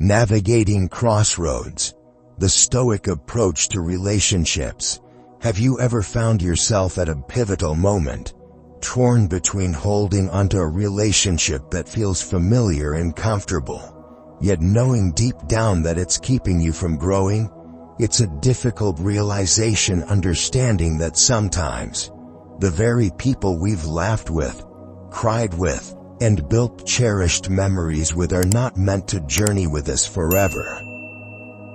Navigating Crossroads, the Stoic approach to relationships. Have you ever found yourself at a pivotal moment, torn between holding onto a relationship that feels familiar and comfortable, yet knowing deep down that it's keeping you from growing? It's a difficult realization, understanding that sometimes the very people we've laughed with, cried with, and built cherished memories with are not meant to journey with us forever.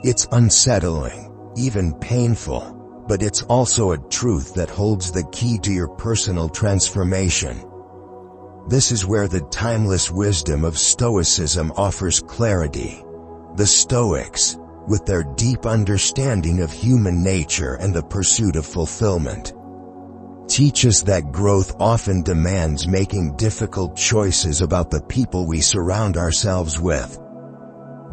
It's unsettling, even painful, but it's also a truth that holds the key to your personal transformation. This is where the timeless wisdom of Stoicism offers clarity. The Stoics, with their deep understanding of human nature and the pursuit of fulfillment, teach us that growth often demands making difficult choices about the people we surround ourselves with.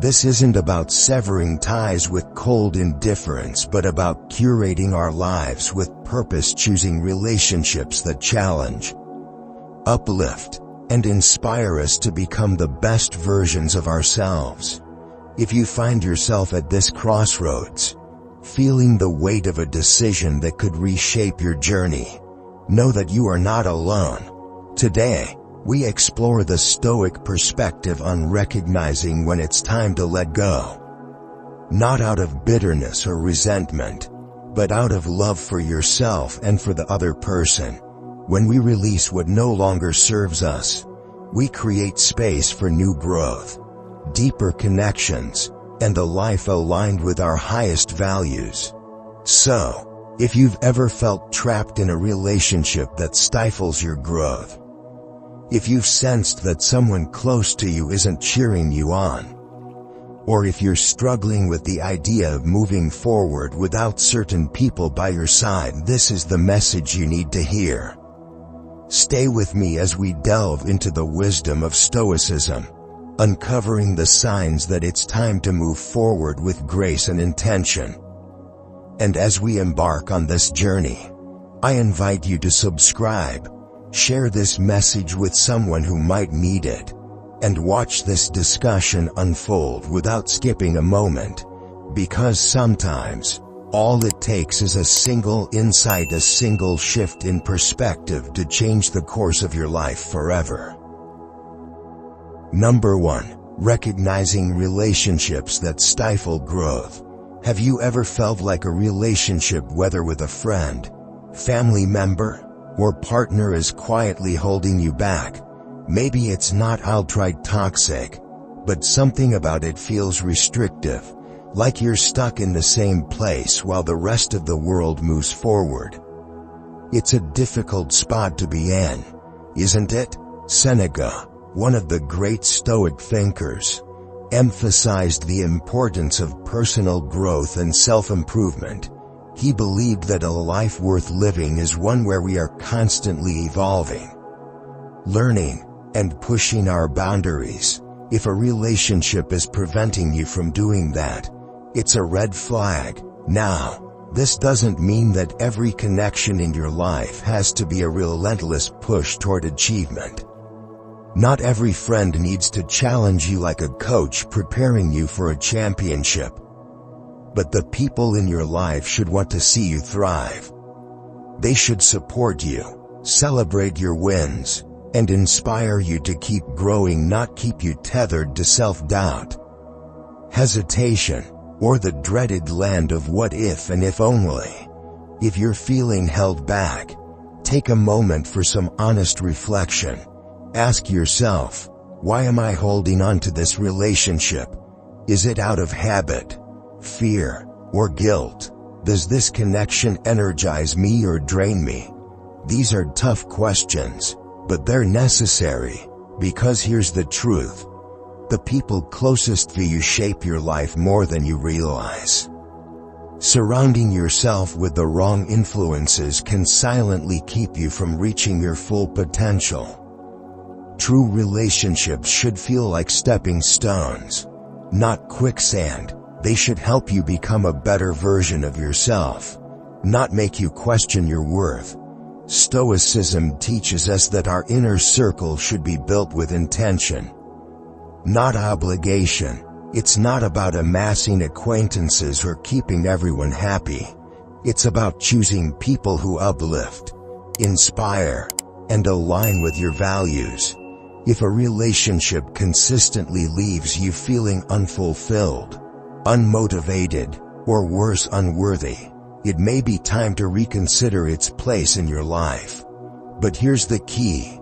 This isn't about severing ties with cold indifference, but about curating our lives with purpose, choosing relationships that challenge, uplift, and inspire us to become the best versions of ourselves. If you find yourself at this crossroads, feeling the weight of a decision that could reshape your journey, know that you are not alone. Today, we explore the Stoic perspective on recognizing when it's time to let go. Not out of bitterness or resentment, but out of love for yourself and for the other person. When we release what no longer serves us, we create space for new growth, deeper connections, and a life aligned with our highest values. So, if you've ever felt trapped in a relationship that stifles your growth, if you've sensed that someone close to you isn't cheering you on, or if you're struggling with the idea of moving forward without certain people by your side, this is the message you need to hear. Stay with me as we delve into the wisdom of Stoicism, uncovering the signs that it's time to move forward with grace and intention. And as we embark on this journey, I invite you to subscribe, share this message with someone who might need it, and watch this discussion unfold without skipping a moment, because sometimes, all it takes is a single insight, a single shift in perspective to change the course of your life forever. Number 1. Recognizing relationships that stifle growth. Have you ever felt like a relationship, whether with a friend, family member, or partner, is quietly holding you back? Maybe it's not outright toxic, but something about it feels restrictive, like you're stuck in the same place while the rest of the world moves forward. It's a difficult spot to be in, isn't it? Seneca, one of the great Stoic thinkers, emphasized the importance of personal growth and self-improvement. He believed that a life worth living is one where we are constantly evolving, learning, and pushing our boundaries. If a relationship is preventing you from doing that, it's a red flag. Now, this doesn't mean that every connection in your life has to be a relentless push toward achievement. Not every friend needs to challenge you like a coach preparing you for a championship. But the people in your life should want to see you thrive. They should support you, celebrate your wins, and inspire you to keep growing, not keep you tethered to self-doubt, hesitation, or the dreaded land of what if and if only. If you're feeling held back, take a moment for some honest reflection. Ask yourself, why am I holding on to this relationship? Is it out of habit, fear, or guilt? Does this connection energize me or drain me? These are tough questions, but they're necessary, because here's the truth. The people closest to you shape your life more than you realize. Surrounding yourself with the wrong influences can silently keep you from reaching your full potential. True relationships should feel like stepping stones, not quicksand. They should help you become a better version of yourself, not make you question your worth. Stoicism teaches us that our inner circle should be built with intention, not obligation. It's not about amassing acquaintances or keeping everyone happy. It's about choosing people who uplift, inspire, and align with your values. If a relationship consistently leaves you feeling unfulfilled, unmotivated, or worse, unworthy, it may be time to reconsider its place in your life. But here's the key.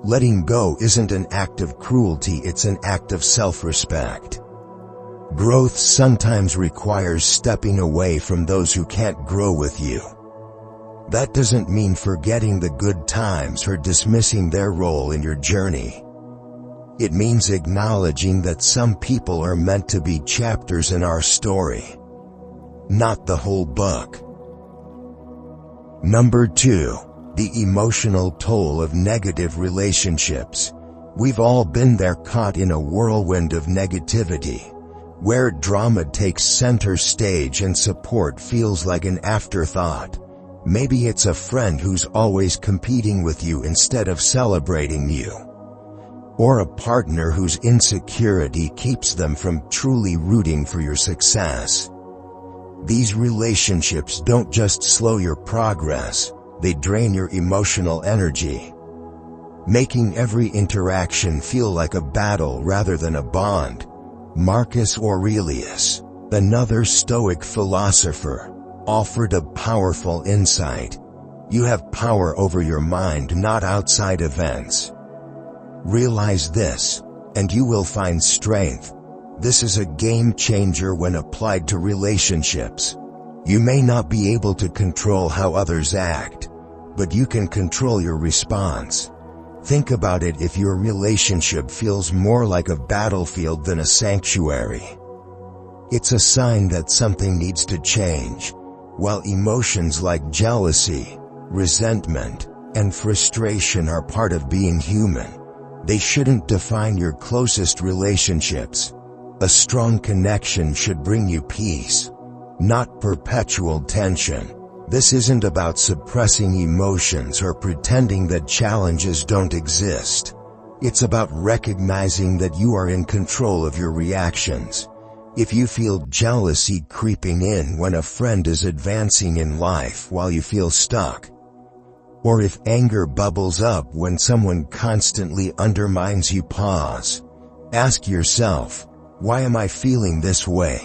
Letting go isn't an act of cruelty, it's an act of self-respect. Growth sometimes requires stepping away from those who can't grow with you. That doesn't mean forgetting the good times or dismissing their role in your journey. It means acknowledging that some people are meant to be chapters in our story, not the whole book. Number 2. The emotional toll of negative relationships. We've all been there, caught in a whirlwind of negativity, where drama takes center stage and support feels like an afterthought. Maybe it's a friend who's always competing with you instead of celebrating you, or a partner whose insecurity keeps them from truly rooting for your success. These relationships don't just slow your progress, they drain your emotional energy, making every interaction feel like a battle rather than a bond. Marcus Aurelius, another Stoic philosopher, offered a powerful insight. You have power over your mind, not outside events. Realize this, and you will find strength. This is a game changer when applied to relationships. You may not be able to control how others act, but you can control your response. Think about it: if your relationship feels more like a battlefield than a sanctuary, it's a sign that something needs to change. While emotions like jealousy, resentment, and frustration are part of being human, they shouldn't define your closest relationships. A strong connection should bring you peace, not perpetual tension. This isn't about suppressing emotions or pretending that challenges don't exist. It's about recognizing that you are in control of your reactions. If you feel jealousy creeping in when a friend is advancing in life while you feel stuck, or if anger bubbles up when someone constantly undermines you, pause. Ask yourself, why am I feeling this way?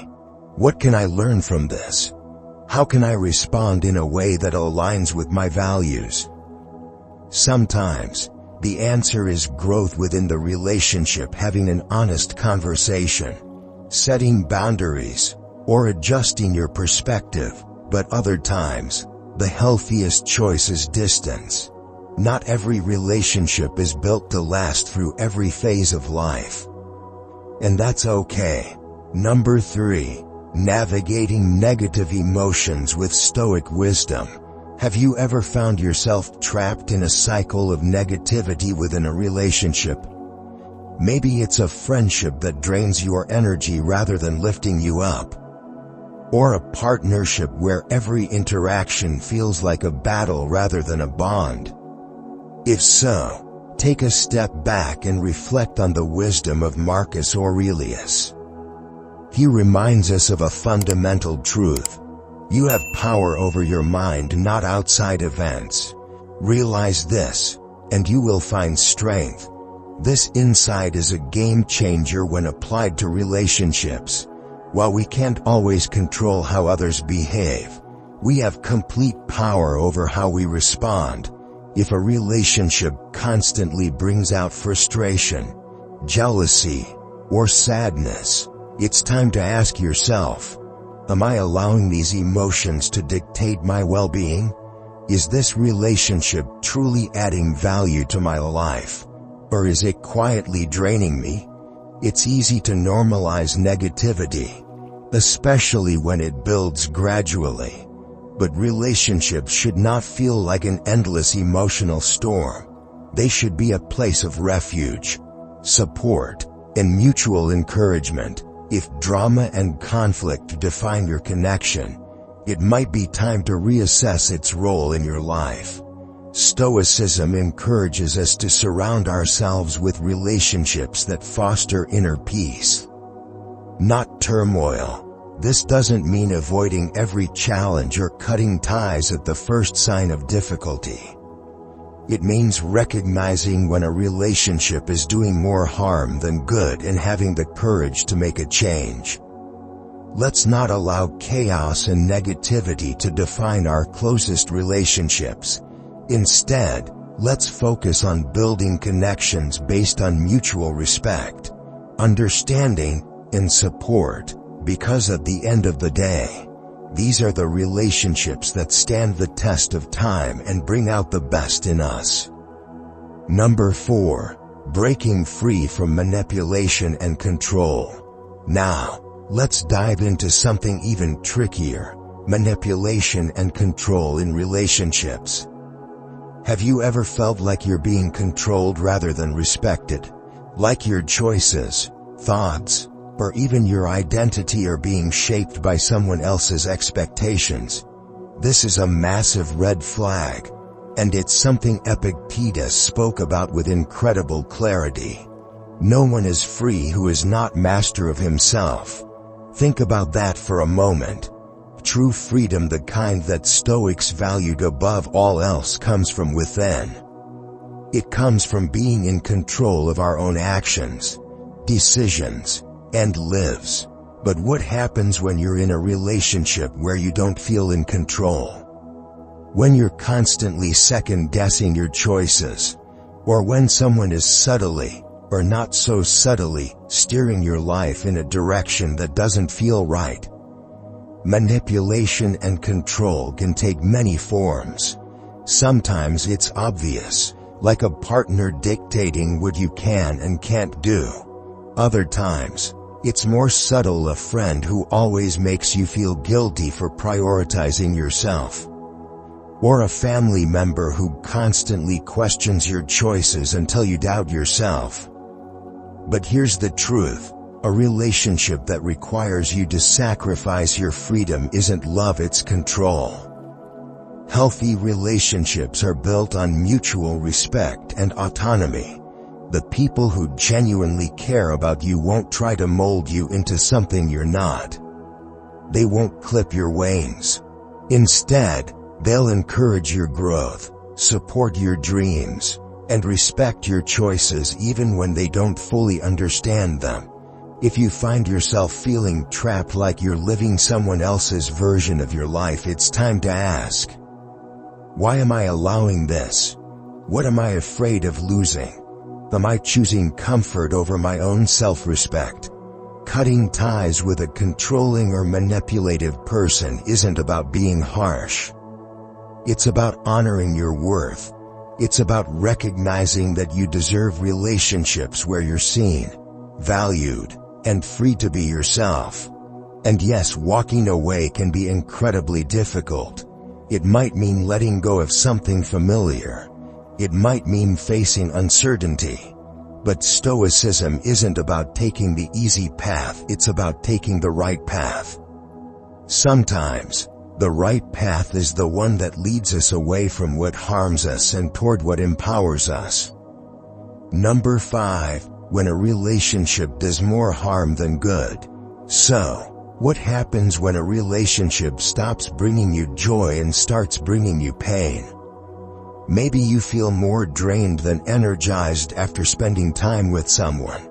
What can I learn from this? How can I respond in a way that aligns with my values? Sometimes, the answer is growth within the relationship, having an honest conversation, setting boundaries, or adjusting your perspective. But other times, the healthiest choice is distance. Not every relationship is built to last through every phase of life, and that's okay. Number 3. Navigating negative emotions with Stoic wisdom. Have you ever found yourself trapped in a cycle of negativity within a relationship? Maybe it's a friendship that drains your energy rather than lifting you up, or a partnership where every interaction feels like a battle rather than a bond. If so, take a step back and reflect on the wisdom of Marcus Aurelius. He reminds us of a fundamental truth. You have power over your mind, not outside events. Realize this, and you will find strength. This insight is a game changer when applied to relationships. While we can't always control how others behave, we have complete power over how we respond. If a relationship constantly brings out frustration, jealousy, or sadness, it's time to ask yourself, am I allowing these emotions to dictate my well-being? Is this relationship truly adding value to my life, or is it quietly draining me? It's easy to normalize negativity, especially when it builds gradually. But relationships should not feel like an endless emotional storm. They should be a place of refuge, support, and mutual encouragement. If drama and conflict define your connection, it might be time to reassess its role in your life. Stoicism encourages us to surround ourselves with relationships that foster inner peace. not turmoil. This doesn't mean avoiding every challenge or cutting ties at the first sign of difficulty. It means recognizing when a relationship is doing more harm than good and having the courage to make a change. Let's not allow chaos and negativity to define our closest relationships. Instead, let's focus on building connections based on mutual respect, understanding, and support, because at the end of the day, these are the relationships that stand the test of time and bring out the best in us. Number 4. Breaking free from manipulation and control. Now, let's dive into something even trickier: manipulation and control in relationships. Have you ever felt like you're being controlled rather than respected? Like your choices, thoughts, or even your identity are being shaped by someone else's expectations? This is a massive red flag, and it's something Epictetus spoke about with incredible clarity. No one is free who is not master of himself. Think about that for a moment. True freedom, the kind that Stoics valued above all else, comes from within. It comes from being in control of our own actions, decisions, and lives. But what happens when you're in a relationship where you don't feel in control? When you're constantly second-guessing your choices, or when someone is subtly, or not so subtly, steering your life in a direction that doesn't feel right. Manipulation and control can take many forms. Sometimes it's obvious, like a partner dictating what you can and can't do. Other times, it's more subtle: a friend who always makes you feel guilty for prioritizing yourself. Or a family member who constantly questions your choices until you doubt yourself. But here's the truth: a relationship that requires you to sacrifice your freedom isn't love, it's control. Healthy relationships are built on mutual respect and autonomy. The people who genuinely care about you won't try to mold you into something you're not. They won't clip your wings. Instead, they'll encourage your growth, support your dreams, and respect your choices even when they don't fully understand them. If you find yourself feeling trapped, like you're living someone else's version of your life, it's time to ask, why am I allowing this? What am I afraid of losing? Am I choosing comfort over my own self-respect? Cutting ties with a controlling or manipulative person isn't about being harsh. It's about honoring your worth. It's about recognizing that you deserve relationships where you're seen, valued, and free to be yourself. And yes, walking away can be incredibly difficult. It might mean letting go of something familiar. It might mean facing uncertainty. But Stoicism isn't about taking the easy path, it's about taking the right path. Sometimes, the right path is the one that leads us away from what harms us and toward what empowers us. Number 5. When a relationship does more harm than good. So, what happens when a relationship stops bringing you joy and starts bringing you pain? Maybe you feel more drained than energized after spending time with someone.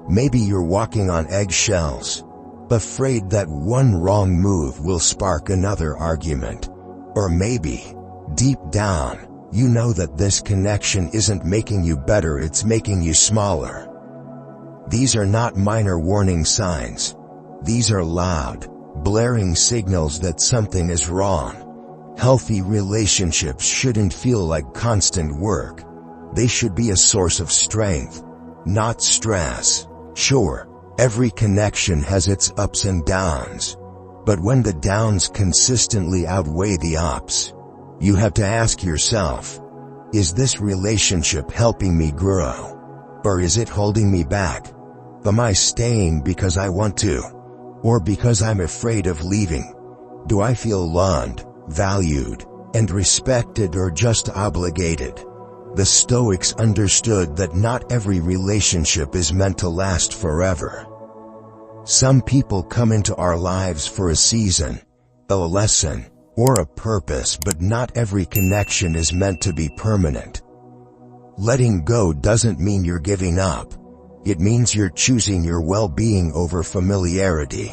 Maybe you're walking on eggshells, afraid that one wrong move will spark another argument. Or maybe, deep down, you know that this connection isn't making you better, it's making you smaller. These are not minor warning signs. These are loud, blaring signals that something is wrong. Healthy relationships shouldn't feel like constant work. They should be a source of strength, not stress. Sure, every connection has its ups and downs. But when the downs consistently outweigh the ups, you have to ask yourself, is this relationship helping me grow? Or is it holding me back? Am I staying because I want to? Or because I'm afraid of leaving? Do I feel loved, valued, and respected, or just obligated? The Stoics understood that not every relationship is meant to last forever. Some people come into our lives for a season, a lesson, or a purpose, but not every connection is meant to be permanent. Letting go doesn't mean you're giving up. It means you're choosing your well-being over familiarity.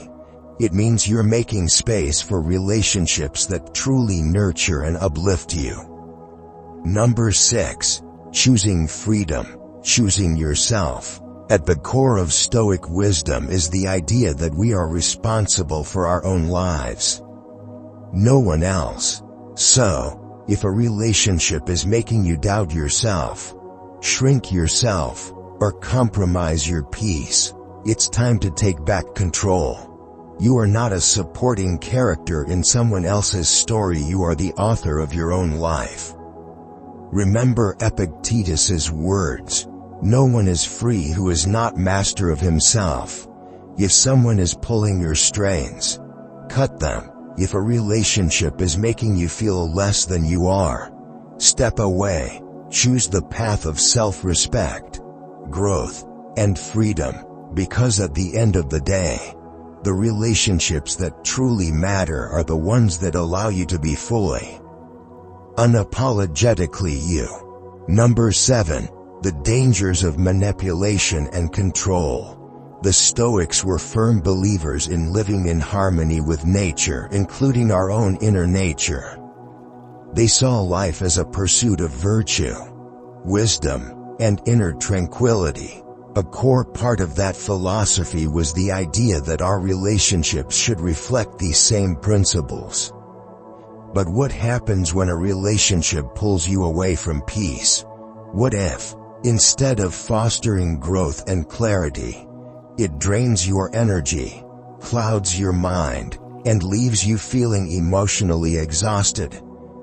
It means you're making space for relationships that truly nurture and uplift you. Number 6. Choosing freedom, choosing yourself. At the core of Stoic wisdom is the idea that we are responsible for our own lives. No one else. So, if a relationship is making you doubt yourself, shrink yourself, or compromise your peace, it's time to take back control. You are not a supporting character in someone else's story, you are the author of your own life. Remember Epictetus's words, "No one is free who is not master of himself." If someone is pulling your strings, cut them. If a relationship is making you feel less than you are, step away. Choose the path of self-respect, growth, and freedom, because at the end of the day, the relationships that truly matter are the ones that allow you to be fully, unapologetically you. Number 7. The dangers of manipulation and control. The Stoics were firm believers in living in harmony with nature, including our own inner nature. They saw life as a pursuit of virtue, wisdom, and inner tranquility. A core part of that philosophy was the idea that our relationships should reflect these same principles. But what happens when a relationship pulls you away from peace? What if, instead of fostering growth and clarity, it drains your energy, clouds your mind, and leaves you feeling emotionally exhausted?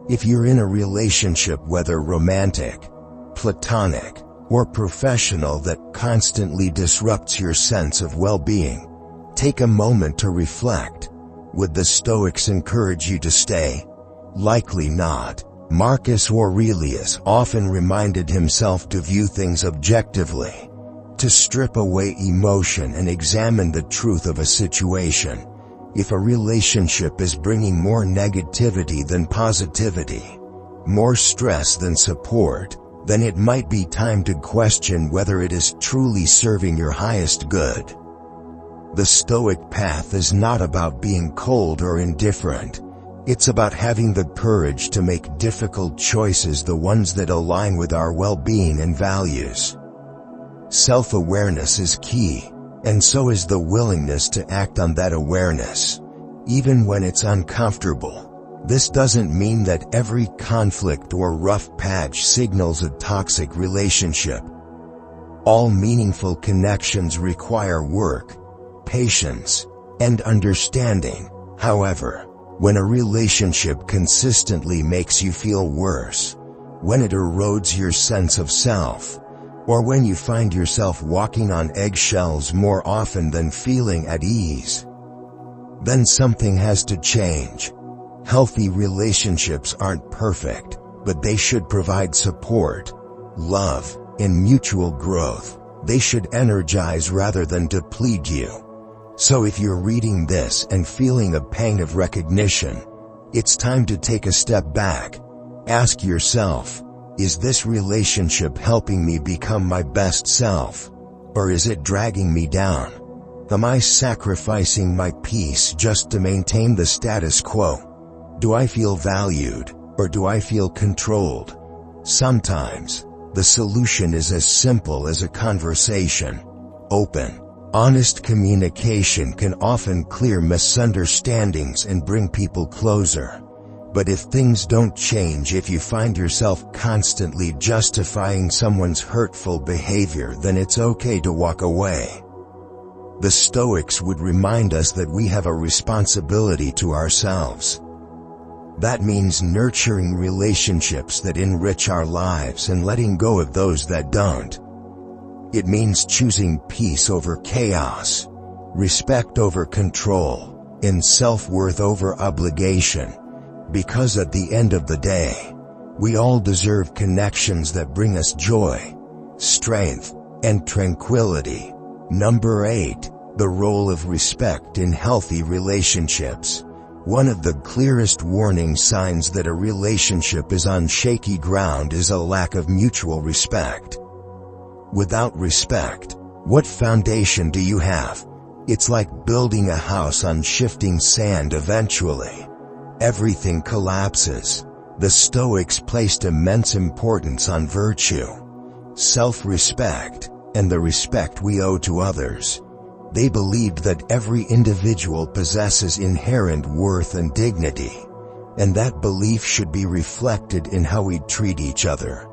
If you're in a relationship, whether romantic, platonic, or professional, that constantly disrupts your sense of well-being, take a moment to reflect. Would the Stoics encourage you to stay? Likely not. Marcus Aurelius often reminded himself to view things objectively, to strip away emotion and examine the truth of a situation. If a relationship is bringing more negativity than positivity, more stress than support, then it might be time to question whether it is truly serving your highest good. The Stoic path is not about being cold or indifferent. It's about having the courage to make difficult choices, the ones that align with our well-being and values. Self-awareness is key, and so is the willingness to act on that awareness, even when it's uncomfortable. This doesn't mean that every conflict or rough patch signals a toxic relationship. All meaningful connections require work, patience, and understanding. However, when a relationship consistently makes you feel worse, when it erodes your sense of self, or when you find yourself walking on eggshells more often than feeling at ease, then something has to change. Healthy relationships aren't perfect, but they should provide support, love, and mutual growth. They should energize rather than deplete you. So if you're reading this and feeling a pang of recognition, it's time to take a step back. Ask yourself, is this relationship helping me become my best self? Or is it dragging me down? Am I sacrificing my peace just to maintain the status quo? Do I feel valued, or do I feel controlled? Sometimes, the solution is as simple as a conversation. Open, honest communication can often clear misunderstandings and bring people closer. But if things don't change, if you find yourself constantly justifying someone's hurtful behavior, then it's okay to walk away. The Stoics would remind us that we have a responsibility to ourselves. That means nurturing relationships that enrich our lives and letting go of those that don't. It means choosing peace over chaos, respect over control, and self-worth over obligation. Because at the end of the day, we all deserve connections that bring us joy, strength, and tranquility. Number 8. The role of respect in healthy relationships. One of the clearest warning signs that a relationship is on shaky ground is a lack of mutual respect. Without respect, what foundation do you have? It's like building a house on shifting sand. Eventually, everything collapses. The Stoics placed immense importance on virtue, self-respect, and the respect we owe to others. They believed that every individual possesses inherent worth and dignity, and that belief should be reflected in how we treat each other.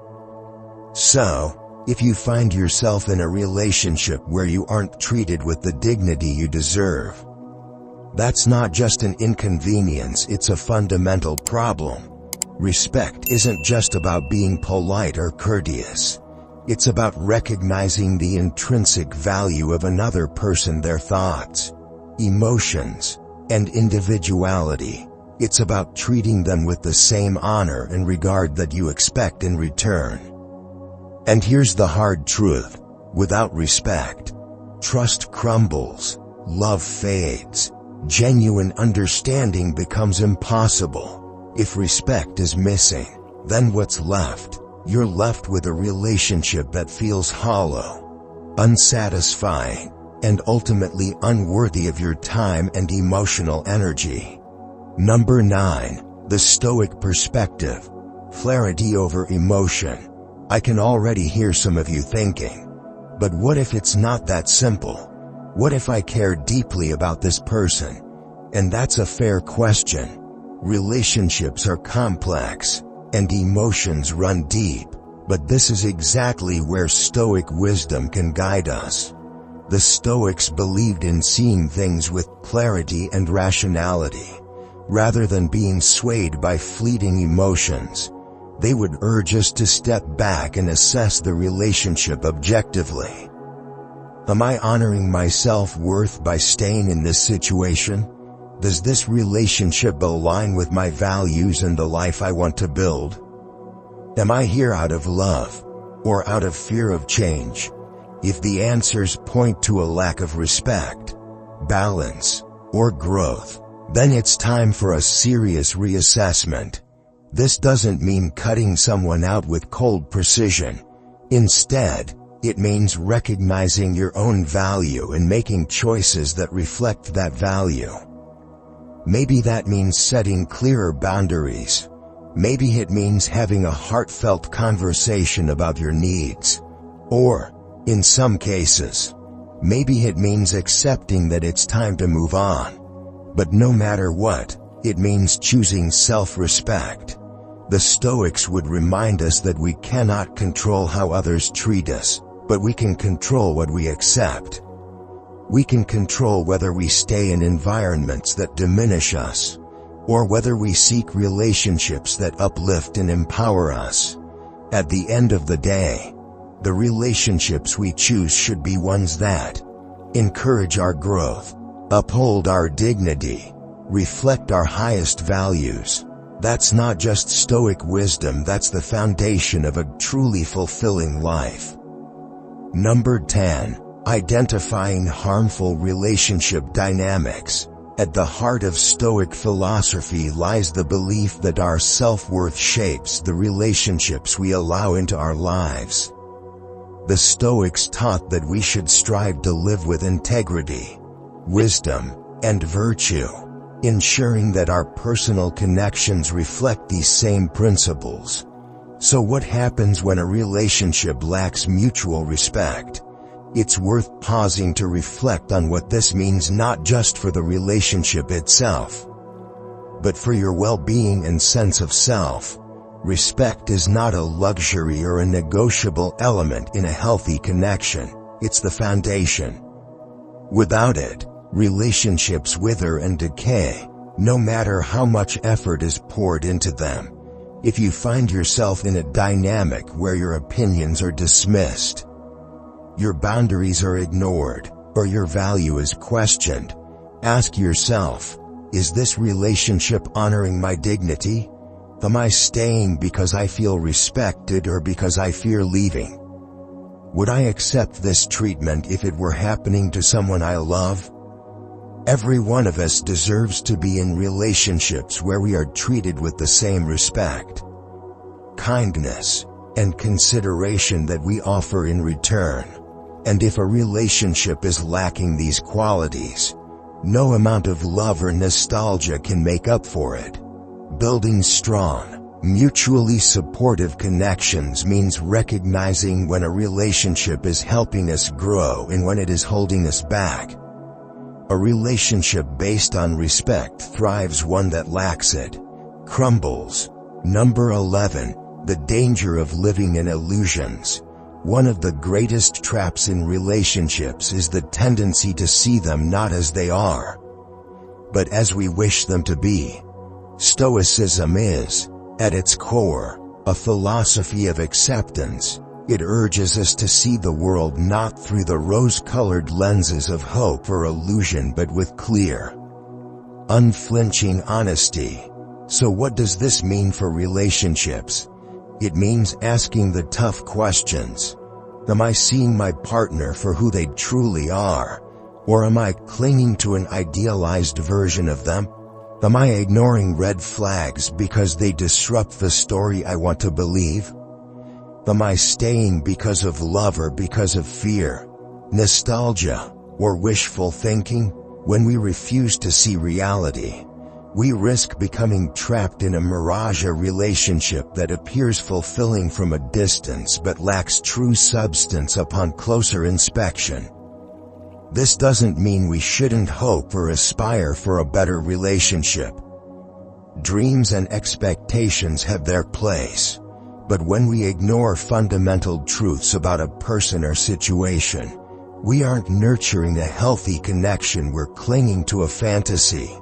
So, if you find yourself in a relationship where you aren't treated with the dignity you deserve, that's not just an inconvenience, it's a fundamental problem. Respect isn't just about being polite or courteous. It's about recognizing the intrinsic value of another person, their thoughts, emotions, and individuality. It's about treating them with the same honor and regard that you expect in return. And here's the hard truth. Without respect, trust crumbles, love fades, genuine understanding becomes impossible. If respect is missing, then what's left? You're left with a relationship that feels hollow, unsatisfying, and ultimately unworthy of your time and emotional energy. Number 9. The Stoic perspective. Clarity over emotion. I can already hear some of you thinking, but what if it's not that simple? What if I care deeply about this person? And that's a fair question. Relationships are complex, and emotions run deep, but this is exactly where Stoic wisdom can guide us. The Stoics believed in seeing things with clarity and rationality, rather than being swayed by fleeting emotions. They would urge us to step back and assess the relationship objectively. Am I honoring my self-worth by staying in this situation? Does this relationship align with my values and the life I want to build? Am I here out of love, or out of fear of change? If the answers point to a lack of respect, balance, or growth, then it's time for a serious reassessment. This doesn't mean cutting someone out with cold precision. Instead, it means recognizing your own value and making choices that reflect that value. Maybe that means setting clearer boundaries. Maybe it means having a heartfelt conversation about your needs. Or, in some cases, maybe it means accepting that it's time to move on. But no matter what, it means choosing self-respect. The Stoics would remind us that we cannot control how others treat us, but we can control what we accept. We can control whether we stay in environments that diminish us, or whether we seek relationships that uplift and empower us. At the end of the day, the relationships we choose should be ones that encourage our growth, uphold our dignity, reflect our highest values. That's not just Stoic wisdom, that's the foundation of a truly fulfilling life. Number 10. Identifying harmful relationship dynamics. At the heart of Stoic philosophy lies the belief that our self-worth shapes the relationships we allow into our lives. The Stoics taught that we should strive to live with integrity, wisdom, and virtue, ensuring that our personal connections reflect these same principles. So what happens when a relationship lacks mutual respect? It's worth pausing to reflect on what this means, not just for the relationship itself, but for your well-being and sense of self. Respect is not a luxury or a negotiable element in a healthy connection. It's the foundation. Without it, relationships wither and decay, no matter how much effort is poured into them. If you find yourself in a dynamic where your opinions are dismissed, your boundaries are ignored, or your value is questioned, ask yourself, is this relationship honoring my dignity? Am I staying because I feel respected or because I fear leaving? Would I accept this treatment if it were happening to someone I love? Every one of us deserves to be in relationships where we are treated with the same respect, kindness, and consideration that we offer in return. And if a relationship is lacking these qualities, no amount of love or nostalgia can make up for it. Building strong, mutually supportive connections means recognizing when a relationship is helping us grow and when it is holding us back. A relationship based on respect thrives, one that lacks it crumbles. Number 11. The danger of living in illusions. One of the greatest traps in relationships is the tendency to see them not as they are, but as we wish them to be. Stoicism is, at its core, a philosophy of acceptance. It urges us to see the world not through the rose-colored lenses of hope or illusion but with clear, unflinching honesty. So what does this mean for relationships? It means asking the tough questions. Am I seeing my partner for who they truly are? Or am I clinging to an idealized version of them? Am I ignoring red flags because they disrupt the story I want to believe? Am I staying because of love or because of fear, nostalgia, or wishful thinking? When we refuse to see reality, we risk becoming trapped in a mirage, a relationship that appears fulfilling from a distance but lacks true substance upon closer inspection. This doesn't mean we shouldn't hope or aspire for a better relationship. Dreams and expectations have their place, but when we ignore fundamental truths about a person or situation, we aren't nurturing a healthy connection, we're clinging to a fantasy.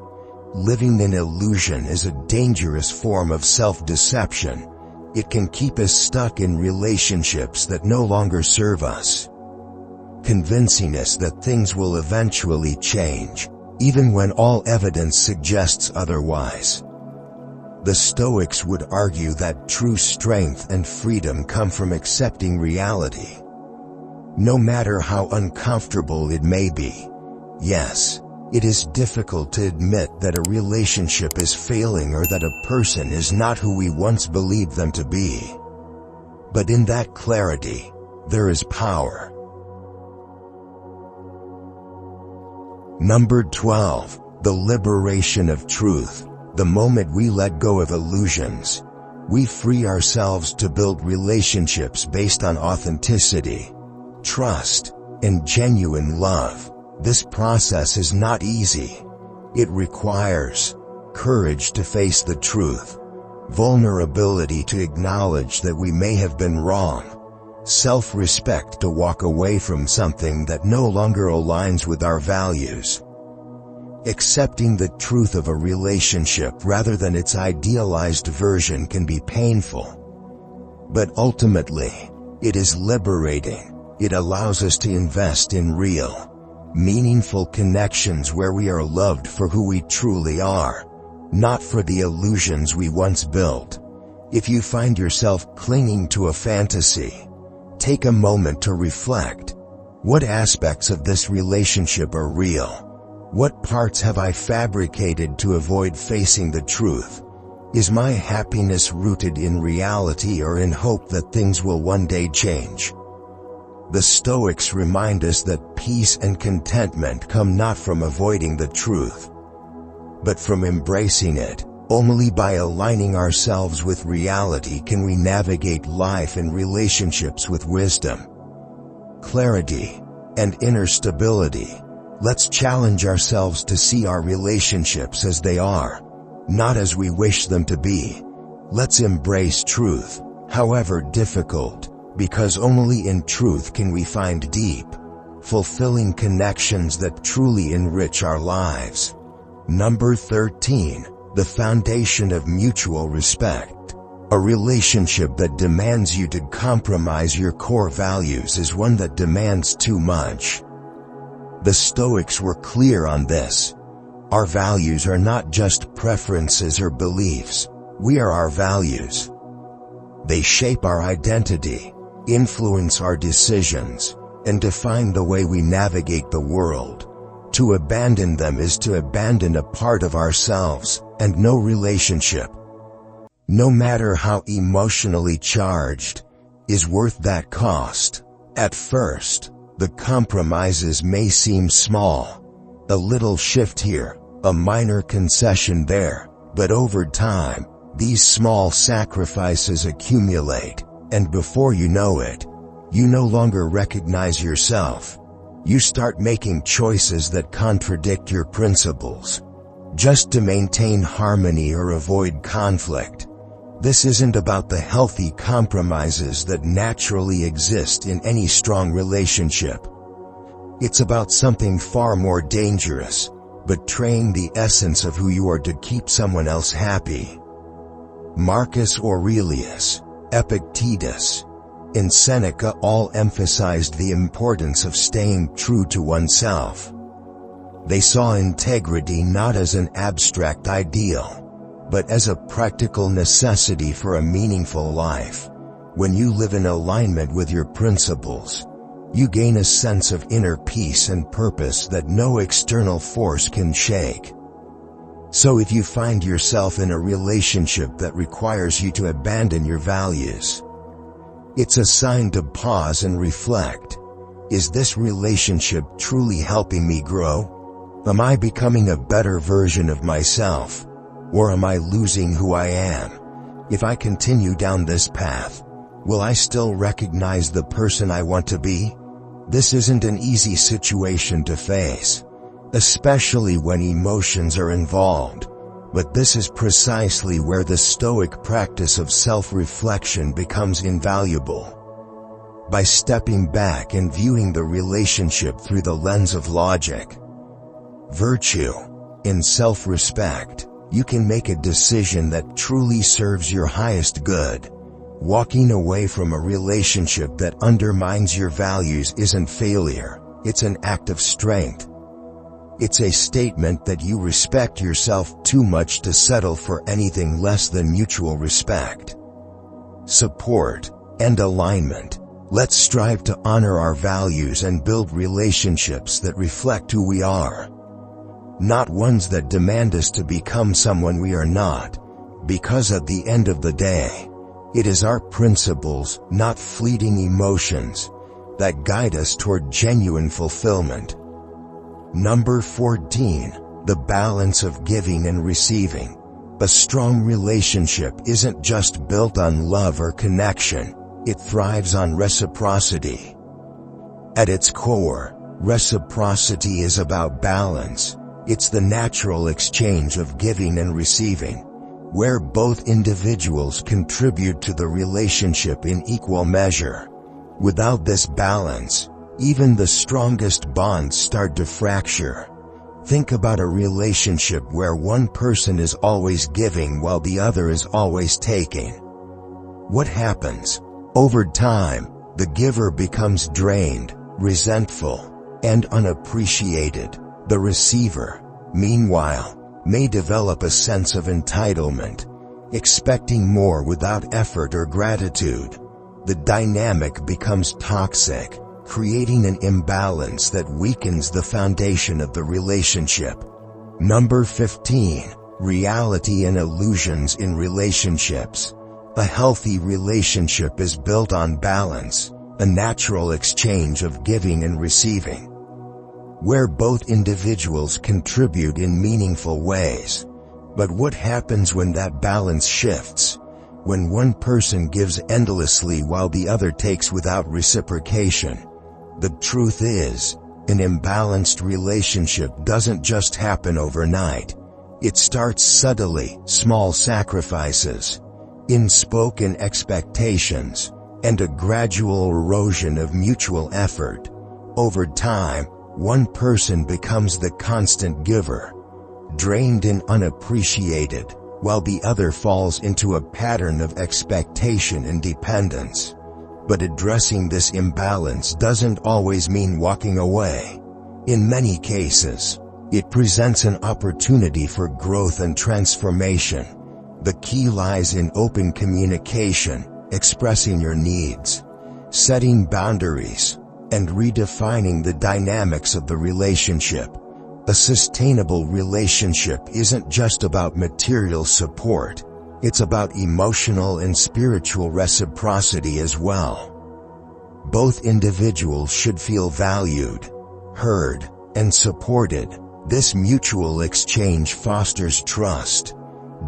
Living in illusion is a dangerous form of self-deception. It can keep us stuck in relationships that no longer serve us, convincing us that things will eventually change, even when all evidence suggests otherwise. The Stoics would argue that true strength and freedom come from accepting reality, no matter how uncomfortable it may be. Yes, it is difficult to admit that a relationship is failing or that a person is not who we once believed them to be. But in that clarity, there is power. Number 12. The liberation of truth. The moment we let go of illusions, we free ourselves to build relationships based on authenticity, trust, and genuine love. This process is not easy. It requires courage to face the truth, vulnerability to acknowledge that we may have been wrong, self-respect to walk away from something that no longer aligns with our values. Accepting the truth of a relationship rather than its idealized version can be painful, but ultimately, it is liberating. It allows us to invest in real, meaningful connections where we are loved for who we truly are, not for the illusions we once built. If you find yourself clinging to a fantasy, take a moment to reflect. What aspects of this relationship are real? What parts have I fabricated to avoid facing the truth? Is my happiness rooted in reality or in hope that things will one day change? The Stoics remind us that peace and contentment come not from avoiding the truth, but from embracing it. Only by aligning ourselves with reality can we navigate life and relationships with wisdom, clarity, and inner stability. Let's challenge ourselves to see our relationships as they are, not as we wish them to be. Let's embrace truth, however difficult, because only in truth can we find deep, fulfilling connections that truly enrich our lives. Number 13. The foundation of mutual respect. A relationship that demands you to compromise your core values is one that demands too much. The Stoics were clear on this. Our values are not just preferences or beliefs. We are our values. They shape our identity, influence our decisions, and define the way we navigate the world. To abandon them is to abandon a part of ourselves, and no relationship, no matter how emotionally charged, is worth that cost. At first, the compromises may seem small. A little shift here, a minor concession there, but over time, these small sacrifices accumulate, and before you know it, you no longer recognize yourself. You start making choices that contradict your principles, just to maintain harmony or avoid conflict. This isn't about the healthy compromises that naturally exist in any strong relationship. It's about something far more dangerous, betraying the essence of who you are to keep someone else happy. Marcus Aurelius, Epictetus, and Seneca all emphasized the importance of staying true to oneself. They saw integrity not as an abstract ideal, but as a practical necessity for a meaningful life. When you live in alignment with your principles, you gain a sense of inner peace and purpose that no external force can shake. So if you find yourself in a relationship that requires you to abandon your values, it's a sign to pause and reflect. Is this relationship truly helping me grow? Am I becoming a better version of myself? Or am I losing who I am? If I continue down this path, will I still recognize the person I want to be? This isn't an easy situation to face, especially when emotions are involved. But this is precisely where the Stoic practice of self-reflection becomes invaluable. By stepping back and viewing the relationship through the lens of logic, virtue, and self-respect, you can make a decision that truly serves your highest good. Walking away from a relationship that undermines your values isn't failure, it's an act of strength. It's a statement that you respect yourself too much to settle for anything less than mutual respect, support, and alignment. Let's strive to honor our values and build relationships that reflect who we are, not ones that demand us to become someone we are not, because at the end of the day, it is our principles, not fleeting emotions, that guide us toward genuine fulfillment. Number 14, the balance of giving and receiving. A strong relationship isn't just built on love or connection, it thrives on reciprocity. At its core, reciprocity is about balance. It's the natural exchange of giving and receiving, where both individuals contribute to the relationship in equal measure. Without this balance, even the strongest bonds start to fracture. Think about a relationship where one person is always giving while the other is always taking. What happens? Over time, the giver becomes drained, resentful, and unappreciated. The receiver, meanwhile, may develop a sense of entitlement, expecting more without effort or gratitude. The dynamic becomes toxic, creating an imbalance that weakens the foundation of the relationship. Number 15, reality and illusions in relationships. A healthy relationship is built on balance, a natural exchange of giving and receiving, where both individuals contribute in meaningful ways. But what happens when that balance shifts? When one person gives endlessly while the other takes without reciprocation? The truth is, an imbalanced relationship doesn't just happen overnight. It starts subtly, small sacrifices, unspoken expectations, and a gradual erosion of mutual effort. Over time, one person becomes the constant giver, drained and unappreciated, while the other falls into a pattern of expectation and dependence. But addressing this imbalance doesn't always mean walking away. In many cases, it presents an opportunity for growth and transformation. The key lies in open communication, expressing your needs, setting boundaries, and redefining the dynamics of the relationship. A sustainable relationship isn't just about material support, it's about emotional and spiritual reciprocity as well. Both individuals should feel valued, heard, and supported. This mutual exchange fosters trust,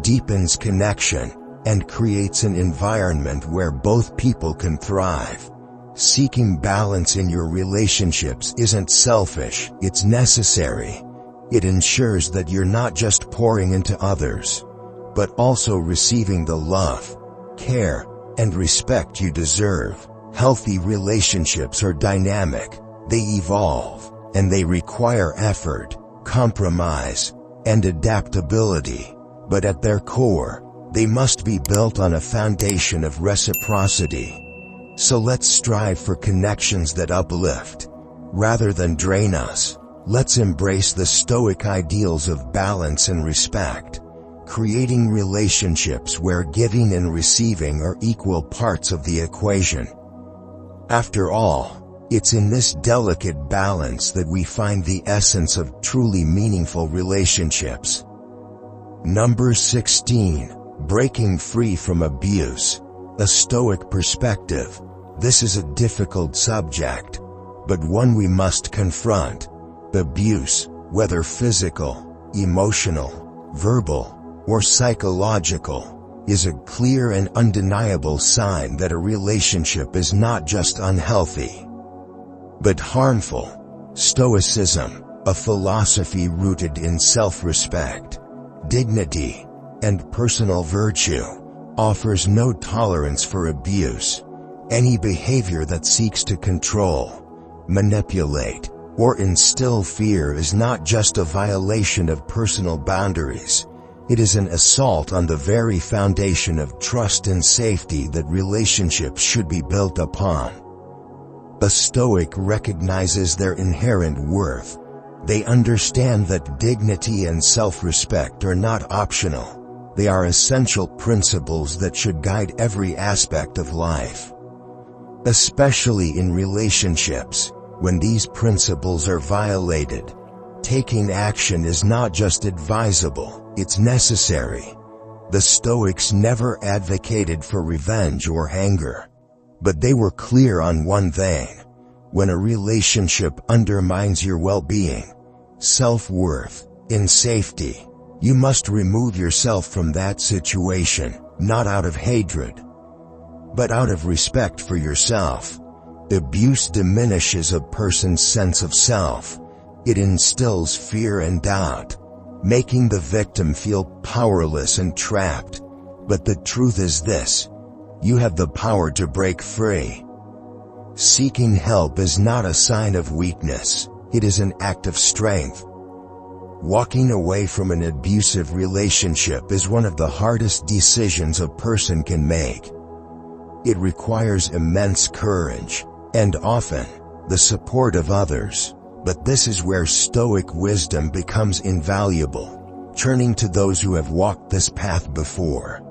deepens connection, and creates an environment where both people can thrive. Seeking balance in your relationships isn't selfish, it's necessary. It ensures that you're not just pouring into others, but also receiving the love, care, and respect you deserve. Healthy relationships are dynamic, they evolve, and they require effort, compromise, and adaptability. But at their core, they must be built on a foundation of reciprocity. So let's strive for connections that uplift, rather than drain us. Let's embrace the Stoic ideals of balance and respect, creating relationships where giving and receiving are equal parts of the equation. After all, it's in this delicate balance that we find the essence of truly meaningful relationships. Number 16. Breaking free from abuse. A Stoic perspective. This is a difficult subject, but one we must confront. Abuse, whether physical, emotional, verbal, or psychological, is a clear and undeniable sign that a relationship is not just unhealthy, but harmful. Stoicism, a philosophy rooted in self-respect, dignity, and personal virtue, offers no tolerance for abuse. Any behavior that seeks to control, manipulate, or instill fear is not just a violation of personal boundaries, it is an assault on the very foundation of trust and safety that relationships should be built upon. A Stoic recognizes their inherent worth. They understand that dignity and self-respect are not optional. They are essential principles that should guide every aspect of life. Especially in relationships, when these principles are violated, taking action is not just advisable, it's necessary. The Stoics never advocated for revenge or anger, but they were clear on one thing. When a relationship undermines your well-being, self-worth, and safety, you must remove yourself from that situation, not out of hatred, but out of respect for yourself. Abuse diminishes a person's sense of self. It instills fear and doubt, making the victim feel powerless and trapped. But the truth is this: you have the power to break free. Seeking help is not a sign of weakness, it is an act of strength. Walking away from an abusive relationship is one of the hardest decisions a person can make. It requires immense courage, and often, the support of others. But this is where Stoic wisdom becomes invaluable, turning to those who have walked this path before.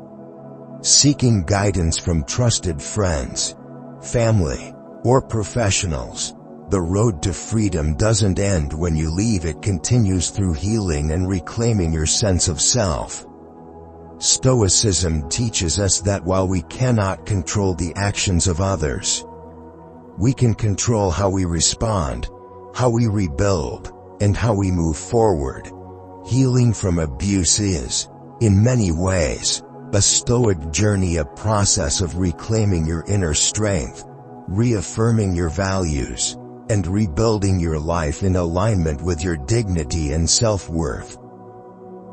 Seeking guidance from trusted friends, family, or professionals. The road to freedom doesn't end when you leave, it continues through healing and reclaiming your sense of self. Stoicism teaches us that while we cannot control the actions of others, we can control how we respond, how we rebuild, and how we move forward. Healing from abuse is, in many ways, a Stoic journey, a process of reclaiming your inner strength, reaffirming your values, and rebuilding your life in alignment with your dignity and self-worth.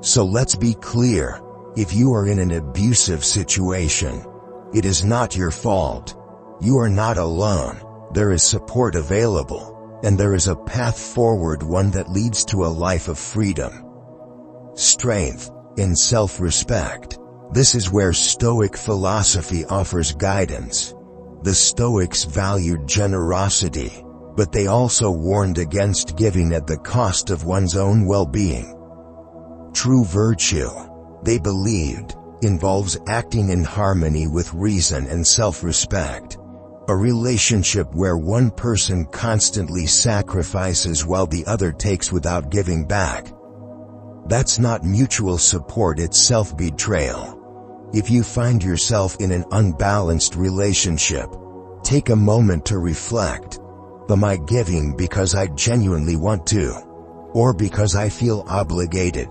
So let's be clear, if you are in an abusive situation, it is not your fault. You are not alone. There is support available, and there is a path forward, one that leads to a life of freedom, strength, and self-respect. This is where Stoic philosophy offers guidance. The Stoics valued generosity, but they also warned against giving at the cost of one's own well-being. True virtue, they believed, involves acting in harmony with reason and self-respect. A relationship where one person constantly sacrifices while the other takes without giving back. That's not mutual support, it's self-betrayal. If you find yourself in an unbalanced relationship, take a moment to reflect. Am I giving because I genuinely want to? Or because I feel obligated?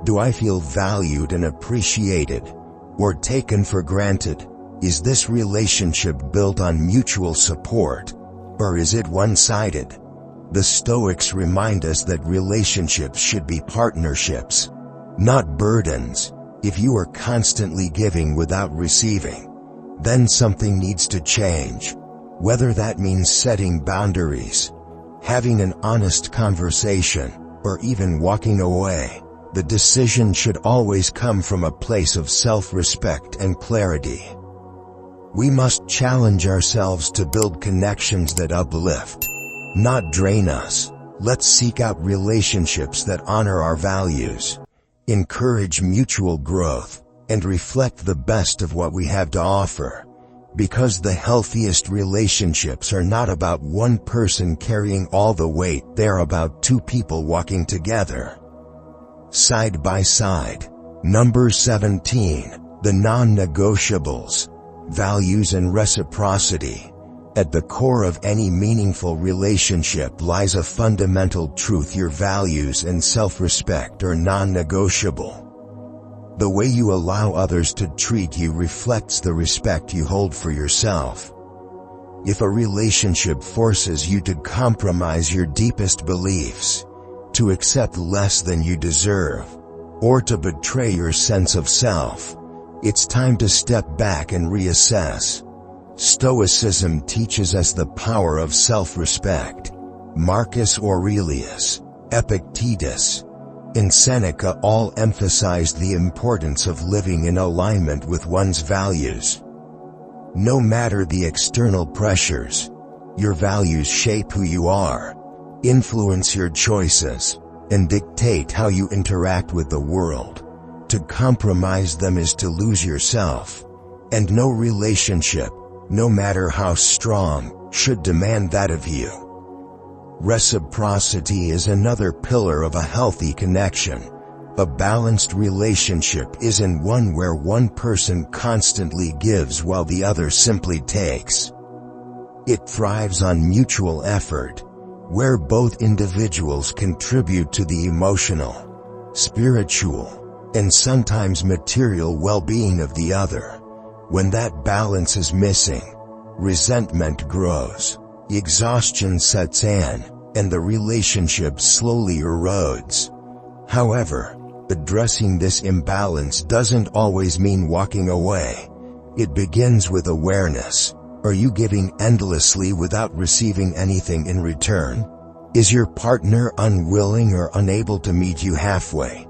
Do I feel valued and appreciated? Or taken for granted? Is this relationship built on mutual support? Or is it one-sided? The Stoics remind us that relationships should be partnerships, not burdens. If you are constantly giving without receiving, then something needs to change. Whether that means setting boundaries, having an honest conversation, or even walking away, the decision should always come from a place of self-respect and clarity. We must challenge ourselves to build connections that uplift, not drain us. Let's seek out relationships that honor our values, encourage mutual growth, and reflect the best of what we have to offer. Because the healthiest relationships are not about one person carrying all the weight, they're about two people walking together, side by side. Number 17, the non-negotiables, values and reciprocity. At the core of any meaningful relationship lies a fundamental truth: your values and self-respect are non-negotiable. The way you allow others to treat you reflects the respect you hold for yourself. If a relationship forces you to compromise your deepest beliefs, to accept less than you deserve, or to betray your sense of self, it's time to step back and reassess. Stoicism teaches us the power of self-respect. Marcus Aurelius, Epictetus, and Seneca all emphasized the importance of living in alignment with one's values. No matter the external pressures, your values shape who you are, influence your choices, and dictate how you interact with the world. To compromise them is to lose yourself, and no relationship, no matter how strong, should demand that of you. Reciprocity is another pillar of a healthy connection. A balanced relationship isn't one where one person constantly gives while the other simply takes. It thrives on mutual effort, where both individuals contribute to the emotional, spiritual, and sometimes material well-being of the other. When that balance is missing, resentment grows, exhaustion sets in, and the relationship slowly erodes. However, addressing this imbalance doesn't always mean walking away. It begins with awareness. Are you giving endlessly without receiving anything in return? Is your partner unwilling or unable to meet you halfway?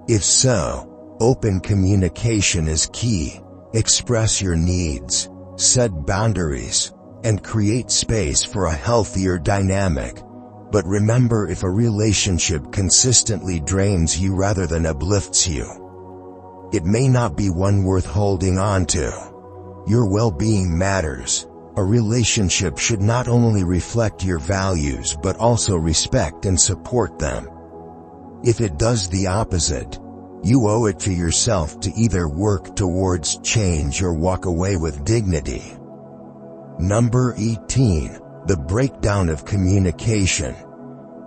If so, open communication is key. Express your needs, set boundaries, and create space for a healthier dynamic. But remember, if a relationship consistently drains you rather than uplifts you, it may not be one worth holding on to. Your well-being matters. A relationship should not only reflect your values but also respect and support them. If it does the opposite, you owe it to yourself to either work towards change or walk away with dignity. Number 18. The breakdown of communication.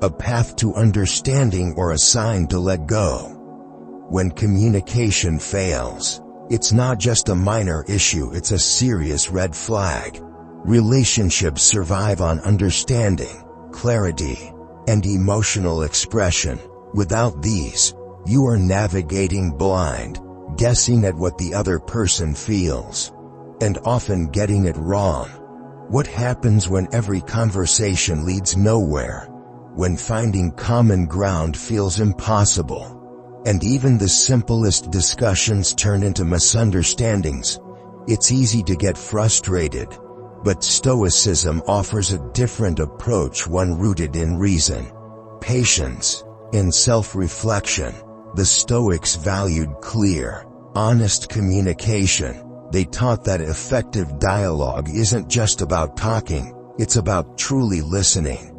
A path to understanding or a sign to let go. When communication fails, it's not just a minor issue, it's a serious red flag. Relationships survive on understanding, clarity, and emotional expression. Without these, you are navigating blind, guessing at what the other person feels, and often getting it wrong. What happens when every conversation leads nowhere? When finding common ground feels impossible, and even the simplest discussions turn into misunderstandings? It's easy to get frustrated, but Stoicism offers a different approach, one rooted in reason, patience, and self-reflection. The Stoics valued clear, honest communication, They taught that effective dialogue isn't just about talking, it's about truly listening.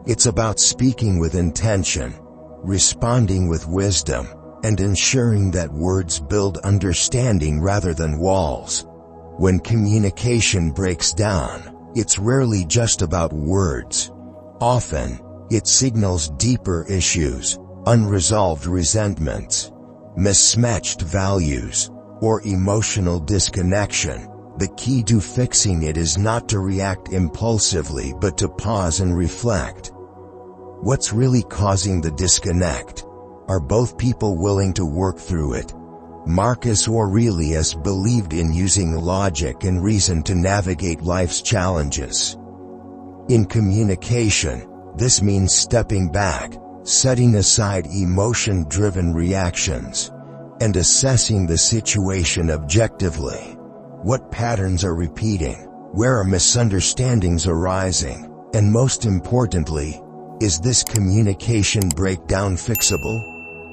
It's about speaking with intention, responding with wisdom, and ensuring that words build understanding rather than walls. When communication breaks down, it's rarely just about words. Often, it signals deeper issues, unresolved resentments, mismatched values, or emotional disconnection. The key to fixing it is not to react impulsively but to pause and reflect. What's really causing the disconnect? Are both people willing to work through it? Marcus Aurelius believed in using logic and reason to navigate life's challenges. In communication, this means stepping back, setting aside emotion-driven reactions, and assessing the situation objectively. What patterns are repeating? Where are misunderstandings arising? And most importantly, is this communication breakdown fixable?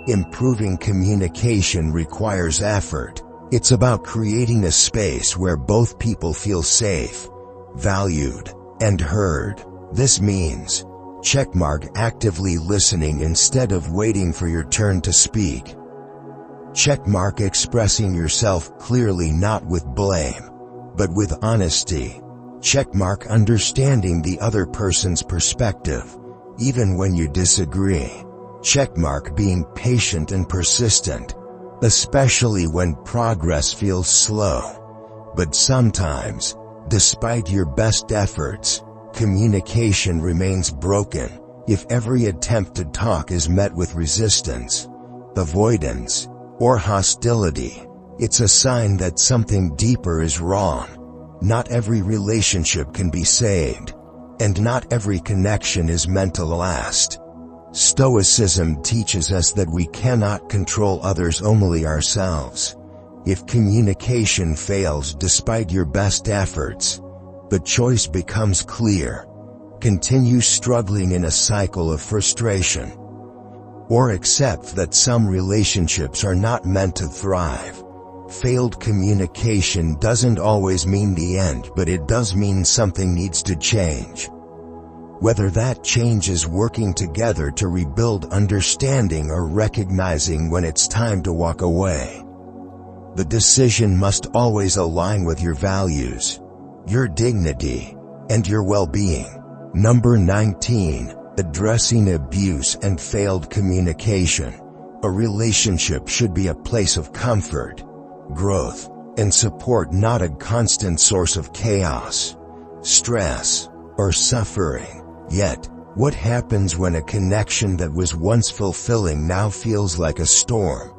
Improving communication requires effort. It's about creating a space where both people feel safe, valued, and heard. This means checkmark actively listening instead of waiting for your turn to speak. Checkmark expressing yourself clearly, not with blame, but with honesty. Checkmark understanding the other person's perspective, even when you disagree. Checkmark being patient and persistent, especially when progress feels slow. But sometimes, despite your best efforts, communication remains broken. If every attempt to talk is met with resistance, avoidance, or hostility, it's a sign that something deeper is wrong. Not every relationship can be saved, and not every connection is meant to last. Stoicism teaches us that we cannot control others, only ourselves. If communication fails despite your best efforts, the choice becomes clear. Continue struggling in a cycle of frustration, or accept that some relationships are not meant to thrive. Failed communication doesn't always mean the end, but it does mean something needs to change. Whether that change is working together to rebuild understanding or recognizing when it's time to walk away. The decision must always align with your values, your dignity, and your well-being. Number 19. Addressing abuse and failed communication. A relationship should be a place of comfort, growth, and support, not a constant source of chaos, stress, or suffering. Yet, what happens when a connection that was once fulfilling now feels like a storm,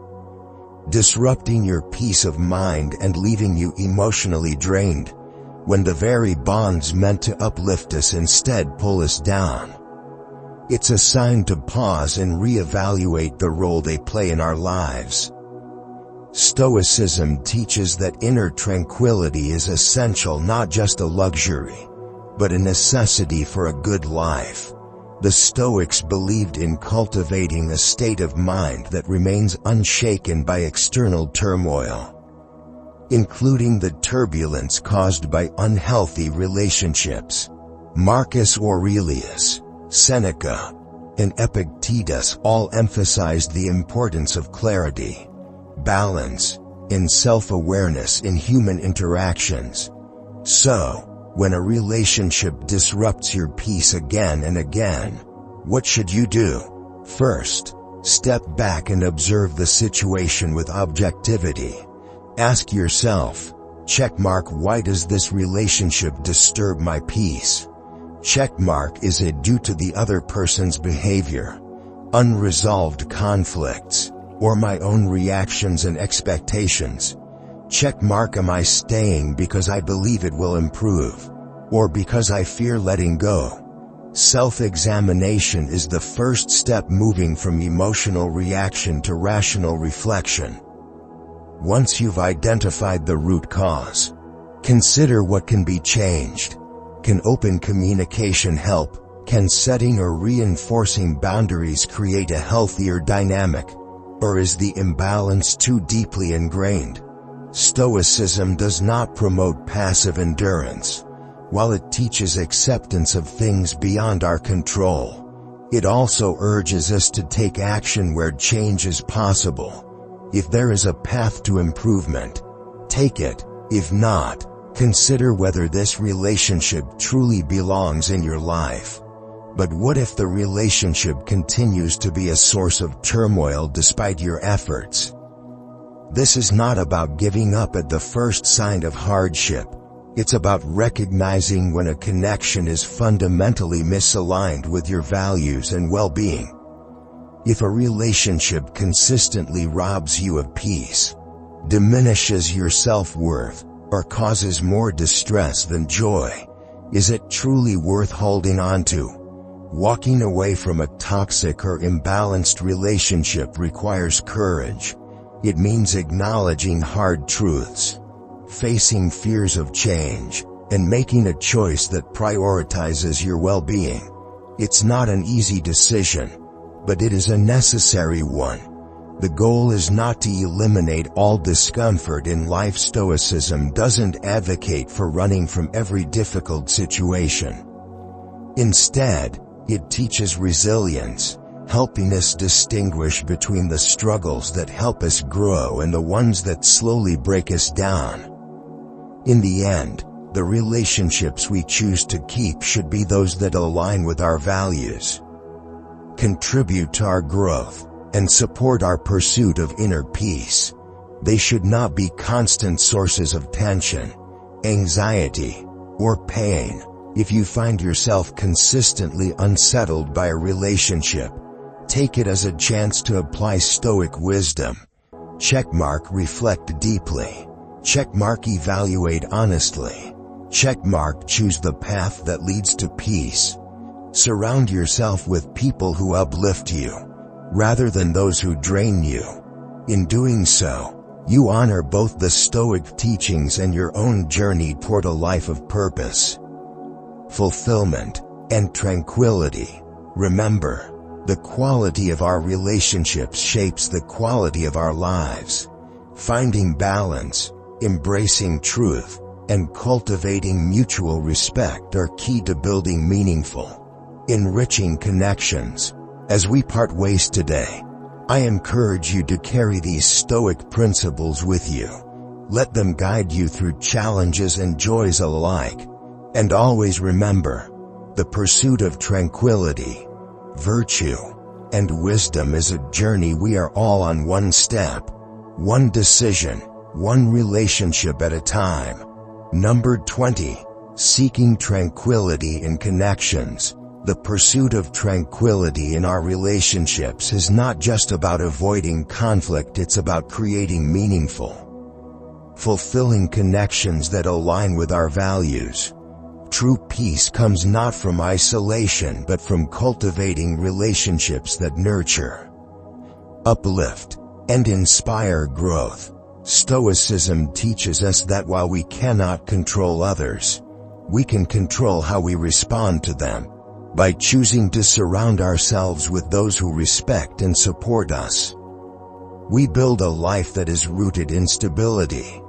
disrupting your peace of mind and leaving you emotionally drained? When the very bonds meant to uplift us instead pull us down, it's a sign to pause and reevaluate the role they play in our lives. Stoicism teaches that inner tranquility is essential, not just a luxury, but a necessity for a good life. The Stoics believed in cultivating a state of mind that remains unshaken by external turmoil, including the turbulence caused by unhealthy relationships. Marcus Aurelius, Seneca, and Epictetus all emphasized the importance of clarity, balance, and self-awareness in human interactions. So, when a relationship disrupts your peace again and again, what should you do? First, step back and observe the situation with objectivity. Ask yourself, checkmark, why does this relationship disturb my peace? Checkmark, is it due to the other person's behavior, unresolved conflicts, or my own reactions and expectations? Checkmark, am I staying because I believe it will improve, or because I fear letting go? Self-examination is the first step moving from emotional reaction to rational reflection. Once you've identified the root cause, consider what can be changed. Can open communication help? Can setting or reinforcing boundaries create a healthier dynamic? Or is the imbalance too deeply ingrained? Stoicism does not promote passive endurance. While it teaches acceptance of things beyond our control, it also urges us to take action where change is possible. If there is a path to improvement, take it. If not, consider whether this relationship truly belongs in your life. But what if the relationship continues to be a source of turmoil despite your efforts? This is not about giving up at the first sign of hardship. It's about recognizing when a connection is fundamentally misaligned with your values and well-being. If a relationship consistently robs you of peace, diminishes your self-worth, or causes more distress than joy, is it truly worth holding on to? Walking away from a toxic or imbalanced relationship requires courage. It means acknowledging hard truths, facing fears of change, and making a choice that prioritizes your well-being. It's not an easy decision, but it is a necessary one. The goal is not to eliminate all discomfort in life. Stoicism doesn't advocate for running from every difficult situation. Instead, it teaches resilience, helping us distinguish between the struggles that help us grow and the ones that slowly break us down. In the end, the relationships we choose to keep should be those that align with our values, contribute to our growth, and support our pursuit of inner peace. They should not be constant sources of tension, anxiety, or pain. If you find yourself consistently unsettled by a relationship, take it as a chance to apply Stoic wisdom. Checkmark: reflect deeply. Checkmark: evaluate honestly. Checkmark: choose the path that leads to peace. Surround yourself with people who uplift you, rather than those who drain you. In doing so, you honor both the Stoic teachings and your own journey toward a life of purpose, fulfillment, and tranquility. Remember, the quality of our relationships shapes the quality of our lives. Finding balance, embracing truth, and cultivating mutual respect are key to building meaningful, enriching connections. As we part ways today, I encourage you to carry these Stoic principles with you. Let them guide you through challenges and joys alike. And always remember, the pursuit of tranquility, virtue, and wisdom is a journey we are all on, one step, one decision, one relationship at a time. Number 20. Seeking tranquility in connections. The pursuit of tranquility in our relationships is not just about avoiding conflict, it's about creating meaningful, fulfilling connections that align with our values. True peace comes not from isolation but from cultivating relationships that nurture, uplift, and inspire growth. Stoicism teaches us that while we cannot control others, we can control how we respond to them. By choosing to surround ourselves with those who respect and support us, we build a life that is rooted in stability,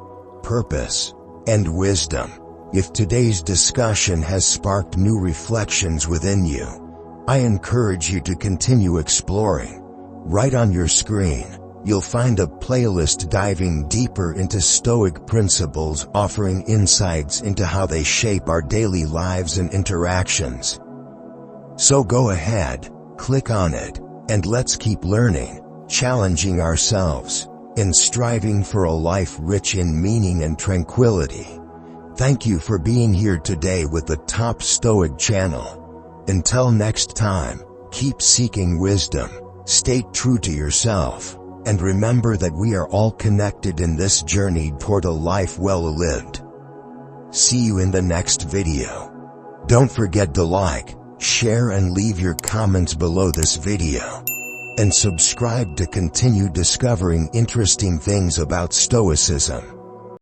purpose, and wisdom. If today's discussion has sparked new reflections within you, I encourage you to continue exploring. Right on your screen, you'll find a playlist diving deeper into Stoic principles, offering insights into how they shape our daily lives and interactions. So go ahead, click on it, and let's keep learning, challenging ourselves, and striving for a life rich in meaning and tranquility. Thank you for being here today with the Top Stoic channel. Until next time, keep seeking wisdom, stay true to yourself, and remember that we are all connected in this journey toward a life well lived. See you in the next video. Don't forget to like, share, and leave your comments below this video. And subscribe to continue discovering interesting things about Stoicism.